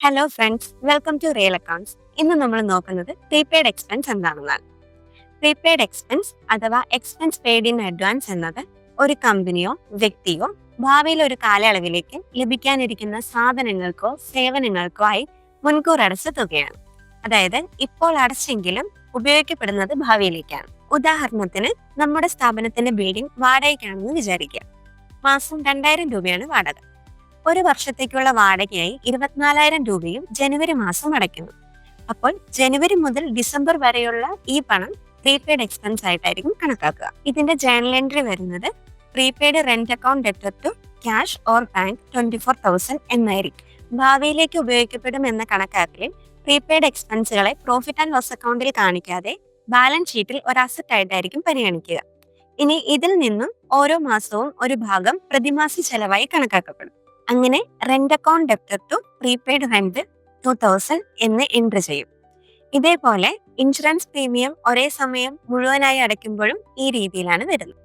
Hello friends, welcome to real accounts. ഇന്ന് നമ്മൾ നോക്കുന്നത് പ്രീപെയ്ഡ് എക്സ്പെൻസ് എന്താണെന്നാണ്. പ്രീപെയ്ഡ് എക്സ്പെൻസ് അഥവാ എക്സ്പെൻസ് പെയ്ഡ് ഇൻ അഡ്വാൻസ് എന്നത് ഒരു കമ്പനിയോ വ്യക്തിയോ ഭാവിയിൽ ഒരു കാലയളവിലേക്ക് ലഭിക്കാനിരിക്കുന്ന സാധനങ്ങൾക്കോ സേവനങ്ങൾക്കോ ആയി മുൻകൂർ അടച്ച തുകയാണ്. അതായത് ഇപ്പോൾ അടച്ചെങ്കിലും ഉപയോഗിക്കപ്പെടുന്നത് ഭാവിയിലേക്കാണ്. ഉദാഹരണത്തിന്, നമ്മുടെ സ്ഥാപനത്തിന്റെ ബിൽഡിംഗ് വാടകയ്ക്കാണെന്ന് വിചാരിക്കുക. മാസം 2000 രൂപയാണ് വാടക. ഒരു വർഷത്തേക്കുള്ള വാടകയായി 24,000 രൂപയും ജനുവരി മാസം അടയ്ക്കുന്നു. അപ്പോൾ ജനുവരി മുതൽ ഡിസംബർ വരെയുള്ള ഈ പണം പ്രീപെയ്ഡ് എക്സ്പെൻസ് ആയിട്ടായിരിക്കും കണക്കാക്കുക. ഇതിന്റെ ജേണൽ എൻട്രി വരുന്നത് prepaid rent account debtor to cash or bank 24,000 എന്നായിരിക്കും. ഭാവിയിലേക്ക് ഉപയോഗിക്കപ്പെടും എന്ന കണക്കാക്കലിൽ പ്രീപെയ്ഡ് എക്സ്പെൻസുകളെ പ്രോഫിറ്റ് ആൻഡ് ലോസ് അക്കൗണ്ടിൽ കാണിക്കാതെ ബാലൻസ് ഷീറ്റിൽ ഒരു അസറ്റ് ആയിട്ടായിരിക്കും പരിഗണിക്കുക. ഇനി ഇതിൽ നിന്നും ഓരോ മാസവും ഒരു ഭാഗം പ്രതിമാസ ചെലവായി കണക്കാക്കപ്പെടും. അങ്ങനെ rent account debtor to prepaid rent 2000 എന്ന് എൻട്രി ചെയ്യും. ഇതേപോലെ ഇൻഷുറൻസ് പ്രീമിയം ഒരേ സമയം മുഴുവനായി അടയ്ക്കുമ്പോഴും ഈ രീതിയിലാണ് വരുന്നത്.